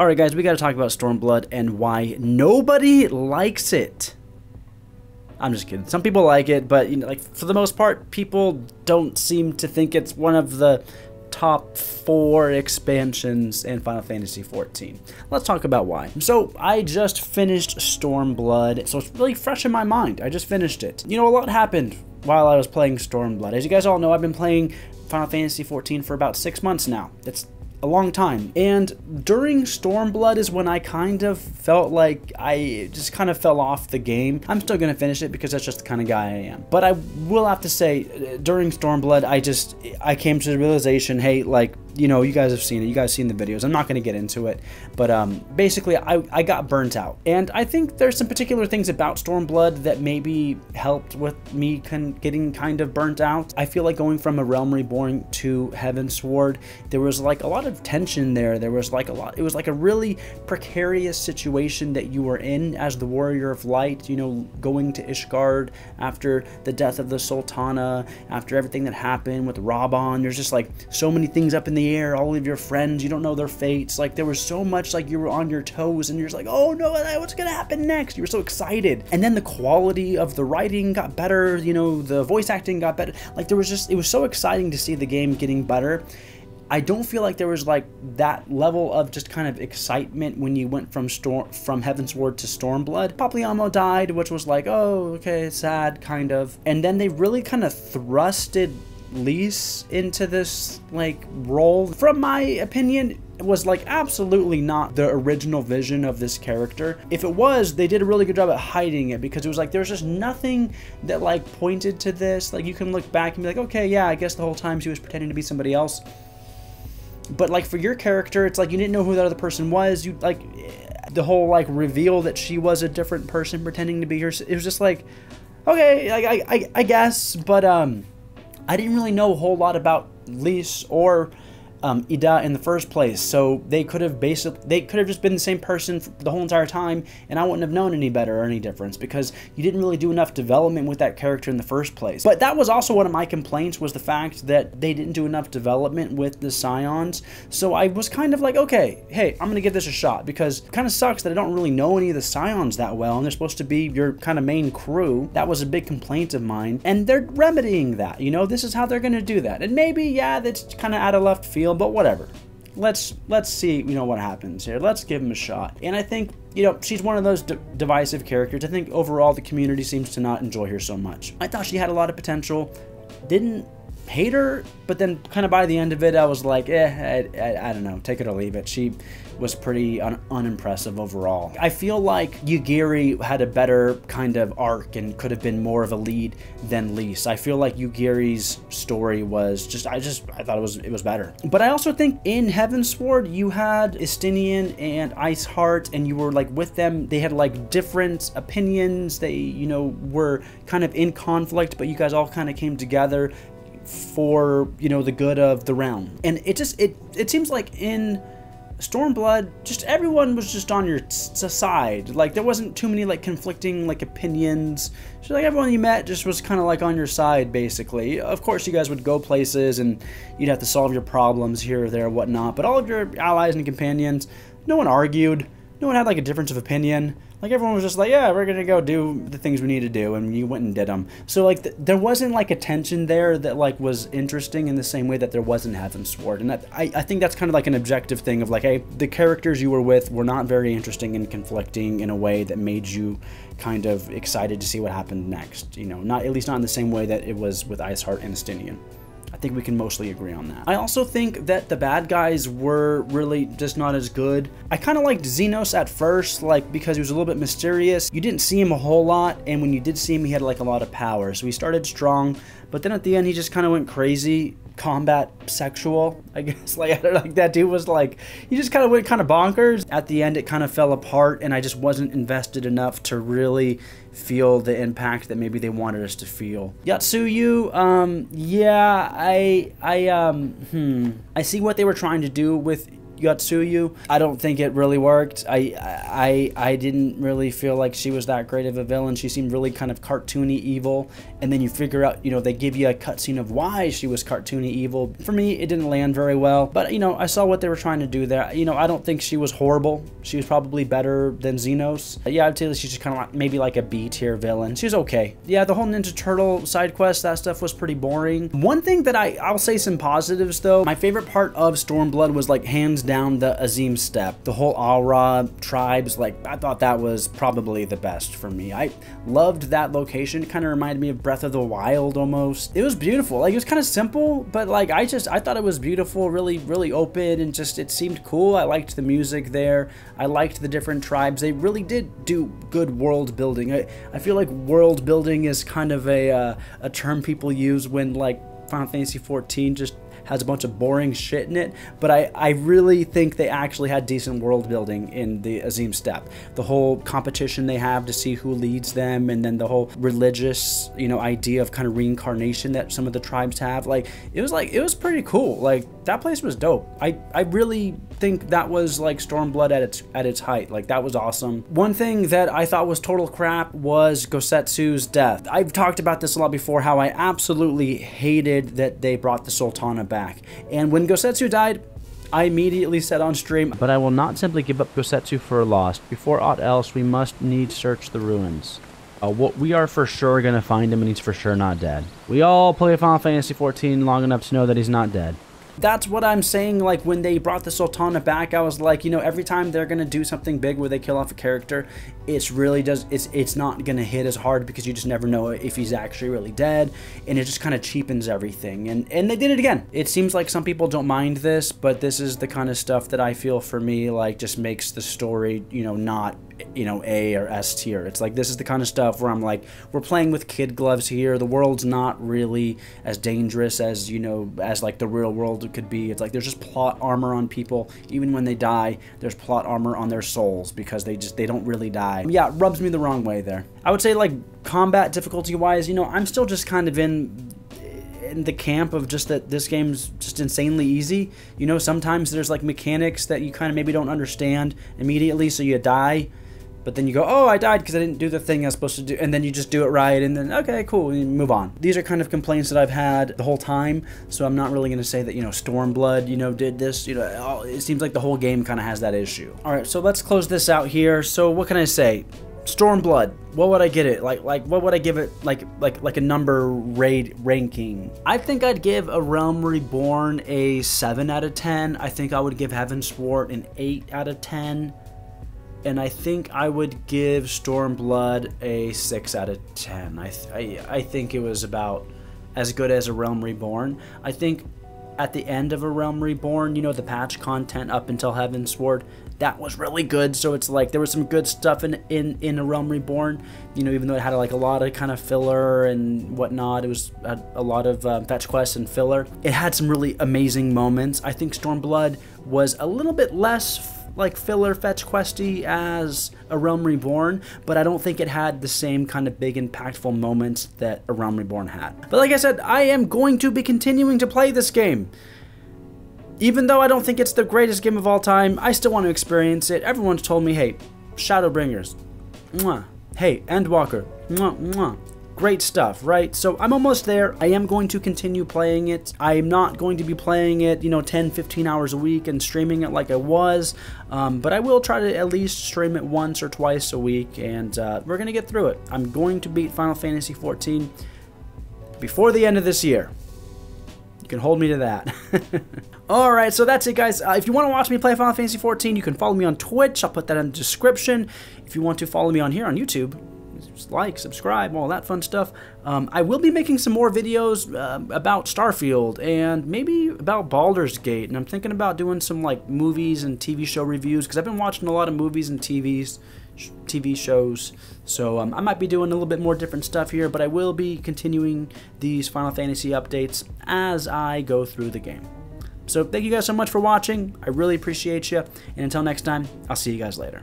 Alright guys, we gotta talk about Stormblood and why nobody likes it. I'm just kidding. Some people like it, but like for the most part, people don't seem to think it's one of the top 4 expansions in Final Fantasy XIV. Let's talk about why. So I just finished Stormblood, so it's really fresh in my mind. I just finished it. A lot happened while I was playing Stormblood. As you guys all know, I've been playing Final Fantasy XIV for about 6 months now. It's a long time. And during Stormblood is when I kind of felt like I just kind of fell off the game. I'm still going to finish it because that's just the kind of guy I am. But I will have to say, during Stormblood, I came to the realization, hey, like, you guys have seen it. You guys seen the videos. I'm not going to get into it. But basically, I got burnt out. And I think there's some particular things about Stormblood that maybe helped with me getting kind of burnt out. I feel like going from A Realm Reborn to Heavensward, there was like a lot of tension there. There was like it was like a really precarious situation that you were in as the Warrior of Light, going to Ishgard after the death of the Sultana, after everything that happened with Raban. There's just like so many things up in the air, all of your friends, you don't know their fates. Like there was so much, like you were on your toes and you're just like, oh no, what's gonna happen next? You were so excited. And then the quality of the writing got better, the voice acting got better. Like it was so exciting to see the game getting better. I don't feel like there was like that level of just kind of excitement when you went from Heavensward to Stormblood. Papalyamo died, which was like, oh, okay, it's sad, kind of. And then they really kind of thrusted Lyse into this like role. From my opinion, it was like absolutely not the original vision of this character. If it was, they did a really good job at hiding it, because it was like there's just nothing that like pointed to this. Like you can look back and be like, okay, yeah, I guess the whole time she was pretending to be somebody else. But like for your character, it's like you didn't know who that other person was. You like the whole like reveal that she was a different person pretending to be her. It was just like, okay, I guess, but I didn't really know a whole lot about Lyse or Ida in the first place, so they could have just been the same person the whole entire time, and I wouldn't have known any better or any difference, because you didn't really do enough development with that character in the first place. But that was also one of my complaints, was the fact that they didn't do enough development with the Scions. So I was kind of like, okay, hey, I'm gonna give this a shot, because it kind of sucks that I don't really know any of the Scions that well, and they're supposed to be your kind of main crew. That was a big complaint of mine, and they're remedying that. This is how they're gonna do that. And maybe, yeah, that's kind of out of left field, but whatever. Let's see, what happens here. Let's give him a shot. And I think, she's one of those divisive characters. I think overall the community seems to not enjoy her so much. I thought she had a lot of potential. Didn't hate her, but then kind of by the end of it, I was like, I don't know, take it or leave it. She was pretty unimpressive overall. I feel like Yugiri had a better kind of arc and could have been more of a lead than Lyse. I feel like Yugiri's story was just, I thought it was better. But I also think in Heavensward, you had Estinian and Iceheart, and you were like with them. They had like different opinions. They, were kind of in conflict, but you guys all kind of came together for, the good of the realm. And it seems like in Stormblood, just everyone was just on your side. Like there wasn't too many like conflicting like opinions. So like everyone you met just was kind of like on your side, basically. Of course, you guys would go places and you'd have to solve your problems here or there, whatnot. But all of your allies and companions, no one argued. No one had like a difference of opinion. Like everyone was just like, yeah, we're gonna go do the things we need to do, and you went and did them. So like there wasn't like a tension there that like was interesting in the same way that there was in Heavensward. And I think that's kind of like an objective thing of like, hey, the characters you were with were not very interesting and conflicting in a way that made you kind of excited to see what happened next. Not, at least not in the same way that it was with Iceheart and Estinian. I think we can mostly agree on that. I also think that the bad guys were really just not as good. I kind of liked Zenos at first, like because he was a little bit mysterious. You didn't see him a whole lot, and when you did see him, he had like a lot of power. So he started strong, but then at the end, he just kind of went crazy, combat sexual, I guess. Like that dude was like, he just kind of went kind of bonkers. At the end, it kind of fell apart, and I just wasn't invested enough to really feel the impact that maybe they wanted us to feel. Yotsuyu, yeah, I see what they were trying to do with Yotsuyu. I don't think it really worked. I didn't really feel like she was that great of a villain. She seemed really kind of cartoony evil, and then you figure out, you know, they give you a cutscene of why she was cartoony evil. For me, it didn't land very well, but, you know, I saw what they were trying to do there. You know, I don't think she was horrible. She was probably better than Xenos. Yeah, I'd say that she's just kind of like, maybe like a B-tier villain. She was okay. Yeah, the whole Ninja Turtle side quest, that stuff was pretty boring. One thing that I'll say some positives though, my favorite part of Stormblood was like hands down the Azim Steppe. The whole Aura tribes, like I thought that was probably the best for me. I loved that location. It kind of reminded me of Breath of the Wild almost. It was beautiful. Like it was kind of simple, but like I thought it was beautiful, really open, and just it seemed cool. I liked the music there. I liked the different tribes. They really did do good world building. I feel like world building is kind of a term people use when like Final Fantasy XIV just has a bunch of boring shit in it, but I really think they actually had decent world building in the Azim Steppe. The whole competition they have to see who leads them, and then the whole religious, you know, idea of kind of reincarnation that some of the tribes have. Like it was pretty cool. Like that place was dope. I really think that was like Stormblood at its height. Like that was awesome. One thing that I thought was total crap was Gosetsu's death. I've talked about this a lot before, how I absolutely hated that they brought the Sultana back. And when Gosetsu died, I immediately said on stream, "But I will not simply give up Gosetsu for lost. Before aught else, we must needs search the ruins. We are for sure going to find him, and he's for sure not dead. We all play Final Fantasy XIV long enough to know that he's not dead." That's what I'm saying. Like when they brought the Sultana back, I was like, you know, every time they're gonna do something big where they kill off a character, it's not gonna hit as hard, because you just never know if he's actually really dead, and it just kind of cheapens everything. And they did it again. It seems like some people don't mind this, but this is the kind of stuff that I feel, for me, like just makes the story, you know, not, you know, A or S tier. It's like this is the kind of stuff where I'm like, we're playing with kid gloves here. The world's not really as dangerous as, you know, as like the real world could be. It's like there's just plot armor on people. Even when they die, there's plot armor on their souls, because they don't really die. Yeah, it rubs me the wrong way there. I would say like combat difficulty wise, you know, I'm still just kind of in the camp of just that this game's just insanely easy. You know, sometimes there's like mechanics that you kind of maybe don't understand immediately, so you die. But then you go, oh, I died because I didn't do the thing I was supposed to do. And then you just do it right. And then, okay, cool, and you move on. These are kind of complaints that I've had the whole time. So I'm not really going to say that, you know, Stormblood, you know, did this. You know, it seems like the whole game kind of has that issue. All right, so let's close this out here. So what can I say? Stormblood, what would I get it? Like what would I give it? Like a number ranking? I think I'd give A Realm Reborn a 7 out of 10. I think I would give Heavensward an 8 out of 10. And I think I would give Stormblood a 6 out of 10. I think it was about as good as A Realm Reborn. I think at the end of A Realm Reborn, you know, the patch content up until Heavensward, that was really good. So it's like there was some good stuff in A Realm Reborn, you know, even though it had like a lot of kind of filler and whatnot. It was a lot of fetch quests and filler. It had some really amazing moments. I think Stormblood was a little bit less like filler fetch questy as A Realm Reborn, but I don't think it had the same kind of big impactful moments that A Realm Reborn had. But like I said, I am going to be continuing to play this game. Even though I don't think it's the greatest game of all time, I still want to experience it. Everyone's told me, hey, Shadowbringers, mwah. Hey, Endwalker, mwah, mwah. Great stuff, right? So I'm almost there. I am going to continue playing it. I'm not going to be playing it, you know, 10, 15 hours a week and streaming it like I was, but I will try to at least stream it once or twice a week, and we're going to get through it. I'm going to beat Final Fantasy XIV before the end of this year. You can hold me to that. Alright, so that's it, guys. If you want to watch me play Final Fantasy XIV, you can follow me on Twitch. I'll put that in the description. If you want to follow me on here on YouTube, just like, subscribe, all that fun stuff. I will be making some more videos about Starfield and maybe about Baldur's Gate, and I'm thinking about doing some like movies and TV show reviews, because I've been watching a lot of movies and TV shows, so I might be doing a little bit more different stuff here, but I will be continuing these Final Fantasy updates as I go through the game. So thank you guys so much for watching. I really appreciate you, and until next time, I'll see you guys later.